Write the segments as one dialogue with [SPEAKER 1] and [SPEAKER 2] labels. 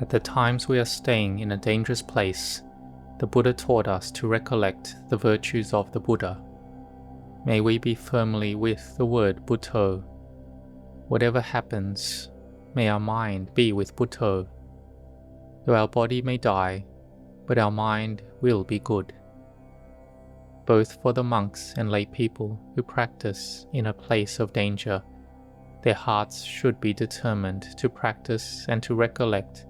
[SPEAKER 1] At the times we are staying in a dangerous place, the Buddha taught us to recollect the virtues of the Buddha. May we be firmly with the word Bhutto. Whatever happens, may our mind be with Bhutto. Though our body may die, but our mind will be good. Both for the monks and lay people who practice in a place of danger, their hearts should be determined to practice and to recollect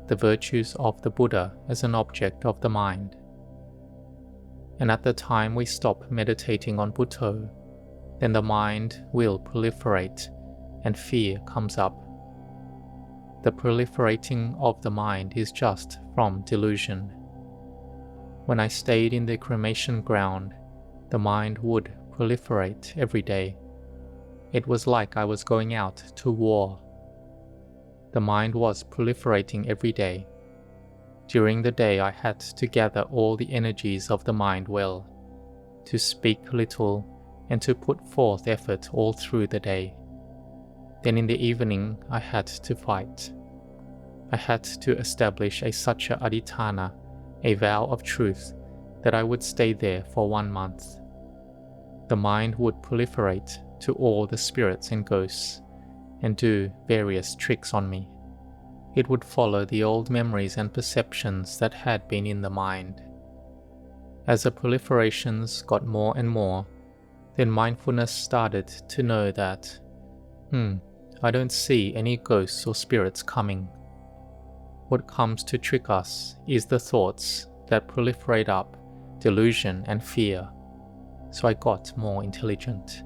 [SPEAKER 1] the virtues of the Buddha as an object of the mind. And at the time we stop meditating on Bhutto, then the mind will proliferate and fear comes up. The proliferating of the mind is just from delusion. When I stayed in the cremation ground, the mind would proliferate every day. It was like I was going out to war. The mind was proliferating every day. During the day I had to gather all the energies of the mind well, to speak little and to put forth effort all through the day. Then in the evening I had to fight. I had to establish a Satya Adhitthana, a vow of truth, that I would stay there for 1 month. The mind would proliferate to all the spirits and ghosts, and do various tricks on me. It would follow the old memories and perceptions that had been in the mind. As the proliferations got more and more, then mindfulness started to know that, I don't see any ghosts or spirits coming. What comes to trick us is the thoughts that proliferate up, delusion and fear. So I got more intelligent.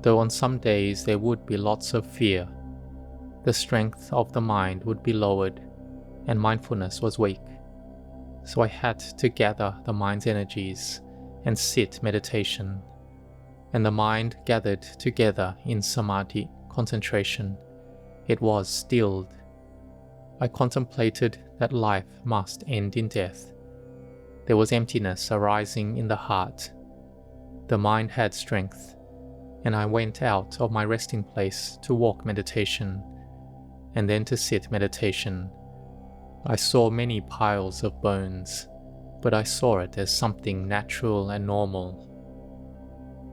[SPEAKER 1] Though on some days there would be lots of fear, the strength of the mind would be lowered and mindfulness was weak. So I had to gather the mind's energies and sit meditation, and the mind gathered together in samadhi, concentration. It was stilled. I contemplated that life must end in death. There was emptiness arising in the heart. The mind had strength, and I went out of my resting place to walk meditation, and then to sit meditation. I saw many piles of bones, but I saw it as something natural and normal.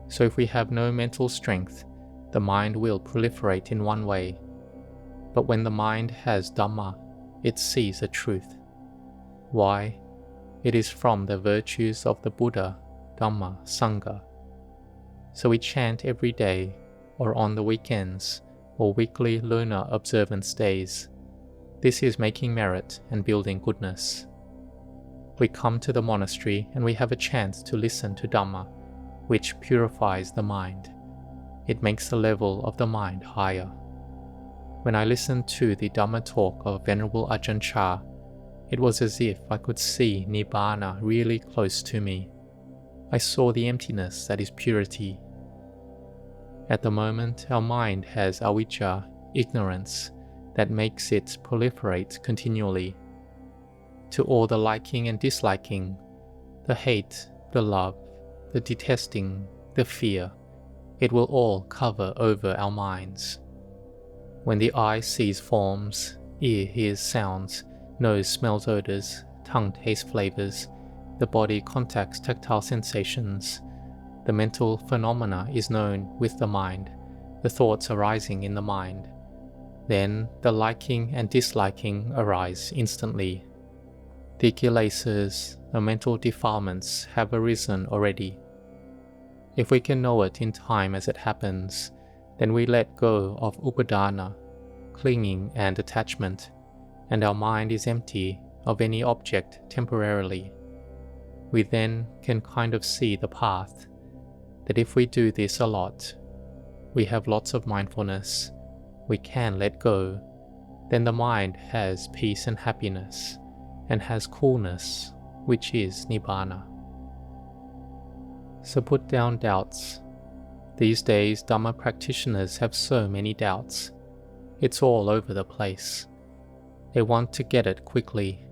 [SPEAKER 1] So if we have no mental strength, the mind will proliferate in one way. But when the mind has Dhamma, it sees the truth. Why? It is from the virtues of the Buddha, Dhamma, Sangha. So we chant every day, or on the weekends, or weekly lunar observance days. This is making merit and building goodness. We come to the monastery and we have a chance to listen to Dhamma, which purifies the mind. It makes the level of the mind higher. When I listened to the Dhamma talk of Venerable Ajahn Chah, it was as if I could see Nibbāna really close to me. I saw the emptiness that is purity. At the moment, our mind has avijja, ignorance, that makes it proliferate continually. To all the liking and disliking, the hate, the love, the detesting, the fear, it will all cover over our minds. When the eye sees forms, ear hears sounds, nose smells odors, tongue tastes flavors, the body contacts tactile sensations, the mental phenomena is known with the mind, the thoughts arising in the mind. Then the liking and disliking arise instantly. The kilesas, the mental defilements, have arisen already. If we can know it in time as it happens, then we let go of upadana, clinging and attachment, and our mind is empty of any object temporarily. We then can kind of see the path, that if we do this a lot, we have lots of mindfulness, we can let go, then the mind has peace and happiness, and has coolness, which is Nibbāna. So put down doubts. These days, Dhamma practitioners have so many doubts. It's all over the place. They want to get it quickly.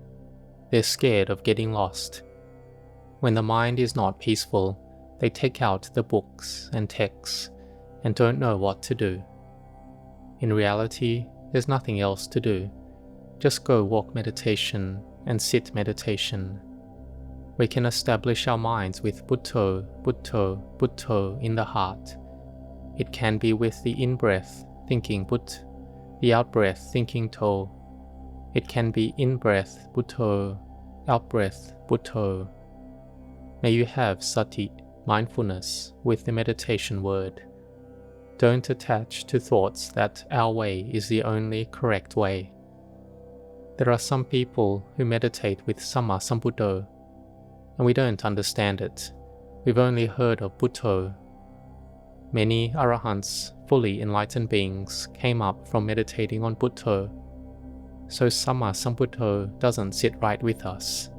[SPEAKER 1] They're scared of getting lost. When the mind is not peaceful, they take out the books and texts and don't know what to do. In reality, there's nothing else to do. Just go walk meditation and sit meditation. We can establish our minds with Butto, Butto, Butto in the heart. It can be with the in-breath, thinking But, the out-breath, thinking To. It can be in-breath, Butto, out-breath, Butto. May you have sati, mindfulness, with the meditation word. Don't attach to thoughts that our way is the only correct way. There are some people who meditate with Samma Sambuddho, and we don't understand it. We've only heard of Butto. Many arahants, fully enlightened beings, came up from meditating on Butto. So Samma Sambuddho doesn't sit right with us.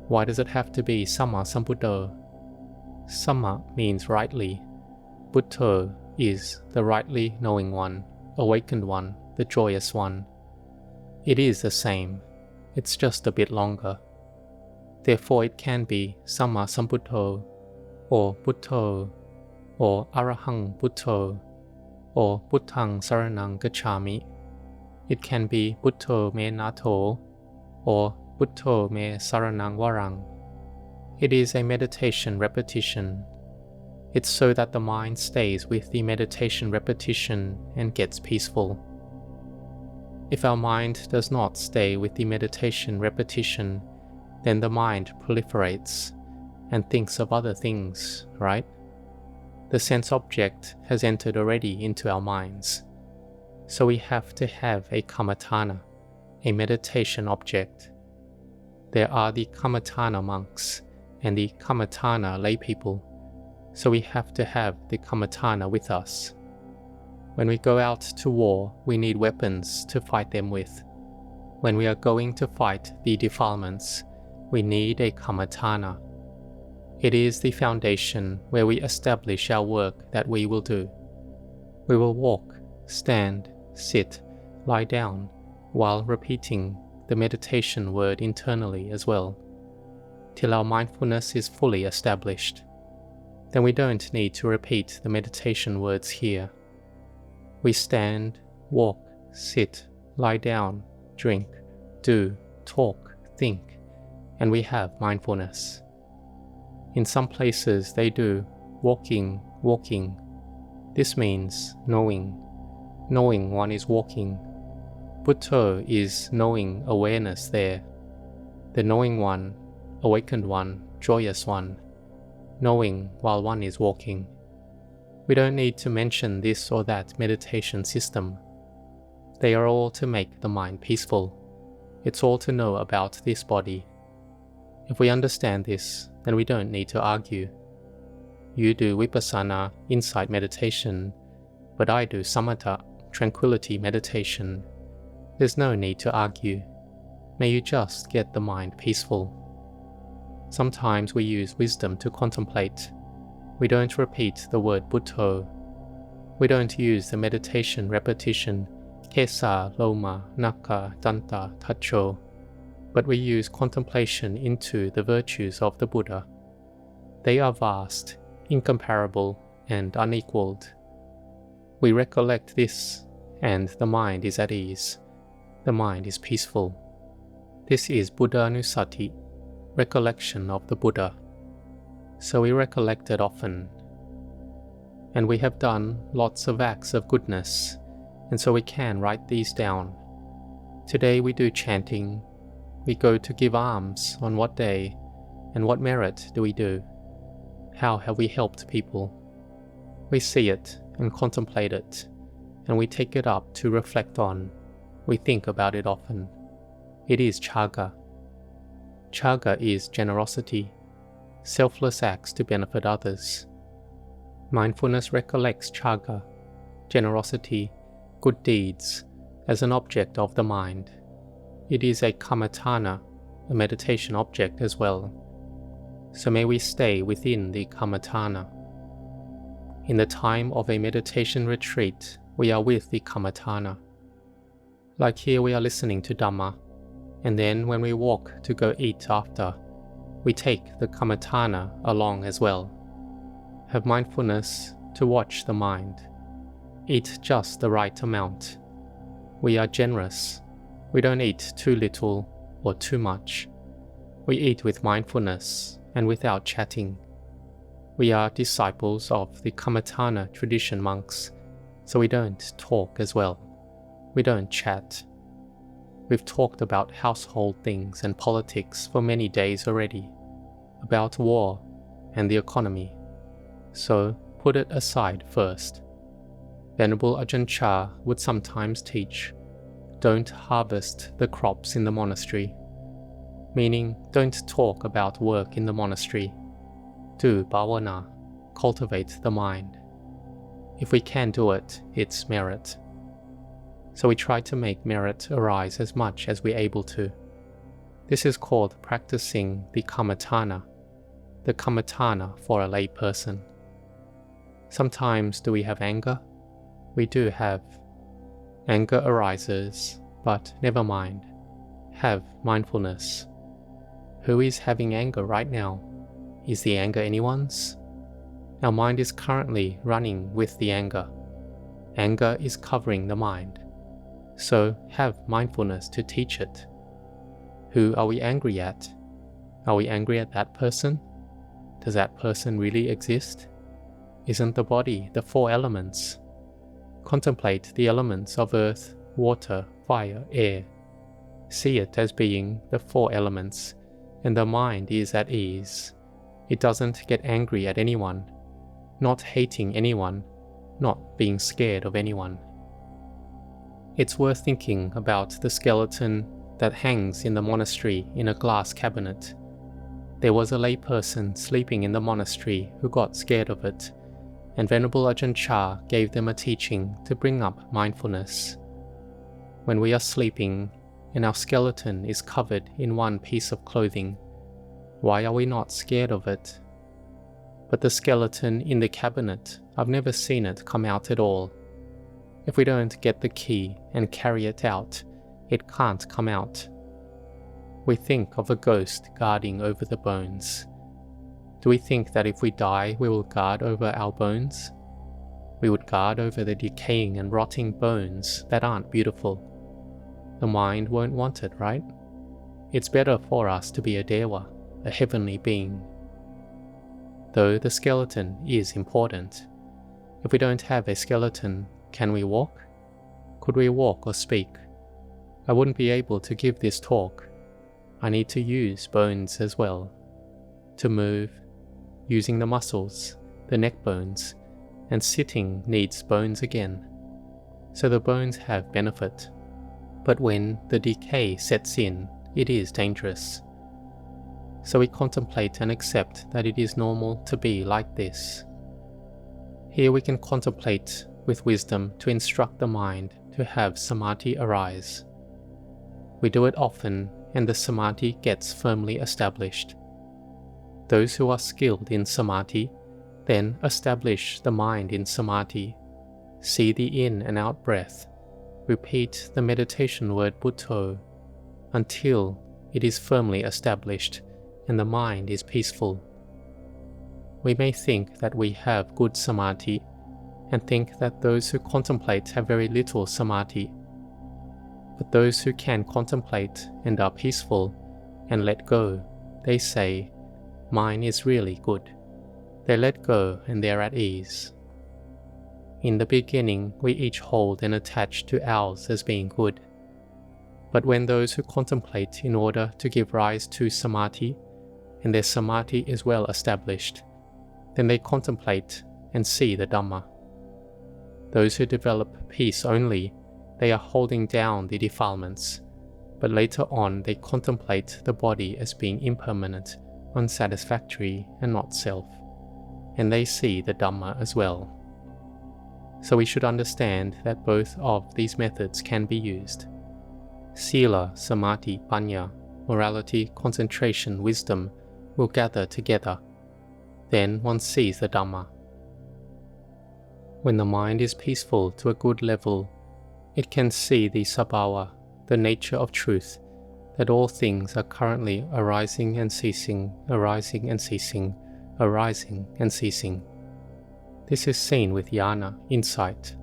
[SPEAKER 1] Why does it have to be Samma Sambuddho? Samma means rightly. Butto is the rightly knowing one, awakened one, the joyous one. It is the same, it's just a bit longer. Therefore it can be Samma Sambuddho, or Butto, or Arahang Butto, or Buddhang Saranang Gacchami. It can be Butto me Nato, or Butto me Saranang Warang. It is a meditation repetition. It's so that the mind stays with the meditation repetition and gets peaceful. If our mind does not stay with the meditation repetition, then the mind proliferates and thinks of other things, right? The sense object has entered already into our minds. So we have to have a kammatthana, a meditation object. There are the kammatthana monks and the kammatthana lay people, so we have to have the kammatthana with us. When we go out to war, we need weapons to fight them with. When we are going to fight the defilements, we need a kammatthana. It is the foundation where we establish our work that we will do. We will walk, stand, sit, lie down, while repeating the meditation word internally as well, till our mindfulness is fully established. Then we don't need to repeat the meditation words here. We stand, walk, sit, lie down, drink, do, talk, think, and we have mindfulness. In some places they do walking, walking. This means knowing one is walking. Butto is knowing awareness there. The knowing one, awakened one, joyous one, knowing while one is walking. We don't need to mention this or that meditation system. They are all to make the mind peaceful. It's all to know about this body. If we understand this, then we don't need to argue. You do vipassana, insight meditation, but I do samatha, tranquility meditation. There's no need to argue. May you just get the mind peaceful. Sometimes we use wisdom to contemplate. We don't repeat the word Butto. We don't use the meditation repetition Kesa, Loma, Naka, Danta, Tacho, but we use contemplation into the virtues of the Buddha. They are vast, incomparable, and unequaled. We recollect this, and the mind is at ease. The mind is peaceful. This is Buddhanusati, recollection of the Buddha. So we recollect it often. And we have done lots of acts of goodness, and so we can write these down. Today we do chanting. We go to give alms on what day, and what merit do we do? How have we helped people? We see it and contemplate it, and we take it up to reflect on. We think about it often. It is chaga. Chaga is generosity, selfless acts to benefit others. Mindfulness recollects chaga, generosity, good deeds, as an object of the mind. It is a kammatthana, a meditation object as well. So may we stay within the kammatthana. In the time of a meditation retreat, we are with the kammatthana. Like here we are listening to Dhamma, and then when we walk to go eat after, we take the kammatthana along as well. Have mindfulness to watch the mind. Eat just the right amount. We are generous. We don't eat too little or too much. We eat with mindfulness and without chatting. We are disciples of the Kammatthana tradition monks, so we don't talk as well. We don't chat. We've talked about household things and politics for many days already, about war and the economy, so put it aside first. Venerable Ajahn Chah would sometimes teach, don't harvest the crops in the monastery, meaning don't talk about work in the monastery. Do bhavana, cultivate the mind. If we can do it, it's merit. So we try to make merit arise as much as we're able to. This is called practicing the Kammatthana for a lay person. Sometimes do we have anger? We do have. Anger arises, but never mind. Have mindfulness. Who is having anger right now? Is the anger anyone's? Our mind is currently running with the anger. Anger is covering the mind. So have mindfulness to teach it. Who are we angry at? Are we angry at that person? Does that person really exist? Isn't the body the 4 elements? Contemplate the elements of earth, water, fire, air. See it as being the 4 elements, and the mind is at ease. It doesn't get angry at anyone, not hating anyone, not being scared of anyone. It's worth thinking about the skeleton that hangs in the monastery in a glass cabinet. There was a layperson sleeping in the monastery who got scared of it, and Venerable Ajahn Chah gave them a teaching to bring up mindfulness. When we are sleeping and our skeleton is covered in one piece of clothing, why are we not scared of it? But the skeleton in the cabinet, I've never seen it come out at all. If we don't get the key and carry it out, it can't come out. We think of a ghost guarding over the bones. Do we think that if we die, we will guard over our bones? We would guard over the decaying and rotting bones that aren't beautiful. The mind won't want it, right? It's better for us to be a dewa, a heavenly being. Though the skeleton is important. If we don't have a skeleton, can we walk? Could we walk or speak? I wouldn't be able to give this talk. I need to use bones as well. To move, using the muscles, the neck bones, and sitting needs bones again. So the bones have benefit. But when the decay sets in, it is dangerous. So we contemplate and accept that it is normal to be like this. Here we can contemplate with wisdom to instruct the mind to have samadhi arise. We do it often and the samadhi gets firmly established. Those who are skilled in samadhi then establish the mind in samadhi, see the in and out breath, repeat the meditation word Bhutto until it is firmly established and the mind is peaceful. We may think that we have good samadhi and think that those who contemplate have very little samadhi. But those who can contemplate and are peaceful and let go, they say, mine is really good. They let go and they're at ease. In the beginning, we each hold and attach to ours as being good. But when those who contemplate in order to give rise to samadhi, and their samadhi is well established, then they contemplate and see the Dhamma. Those who develop peace only, they are holding down the defilements, but later on they contemplate the body as being impermanent, unsatisfactory, and not self, and they see the Dhamma as well. So we should understand that both of these methods can be used. Sila, Samadhi, Panya, morality, concentration, wisdom will gather together. Then one sees the Dhamma. When the mind is peaceful to a good level, it can see the sabhava, the nature of truth, that all things are currently arising and ceasing, arising and ceasing, arising and ceasing. This is seen with jnana, insight,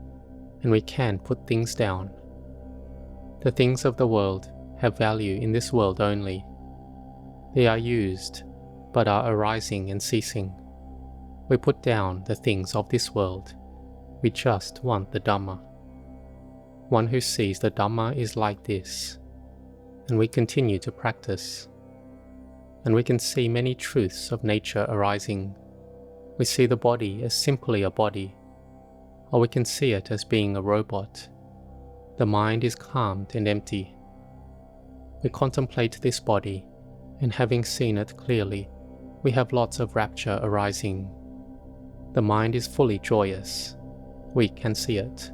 [SPEAKER 1] and we can put things down. The things of the world have value in this world only. They are used, but are arising and ceasing. We put down the things of this world. We just want the Dhamma. One who sees the Dhamma is like this, and we continue to practice. And we can see many truths of nature arising. We see the body as simply a body, or we can see it as being a robot. The mind is calmed and empty. We contemplate this body, and having seen it clearly, we have lots of rapture arising. The mind is fully joyous. We can see it.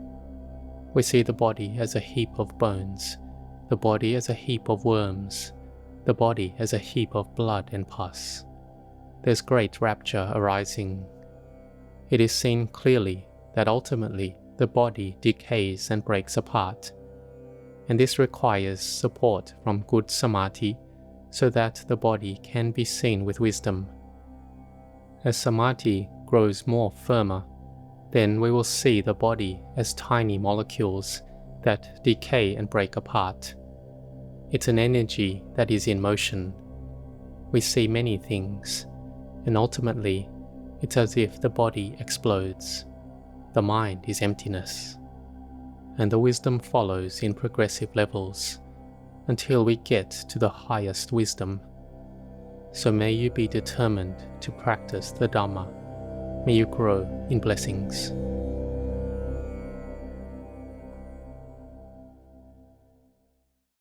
[SPEAKER 1] We see the body as a heap of bones, the body as a heap of worms, the body as a heap of blood and pus. There's great rapture arising. It is seen clearly that ultimately the body decays and breaks apart, and this requires support from good samadhi so that the body can be seen with wisdom. As samadhi grows more firmer, then we will see the body as tiny molecules that decay and break apart. It's an energy that is in motion. We see many things, and ultimately, it's as if the body explodes. The mind is emptiness, and the wisdom follows in progressive levels until we get to the highest wisdom. So may you be determined to practice the Dhamma. May you grow in blessings.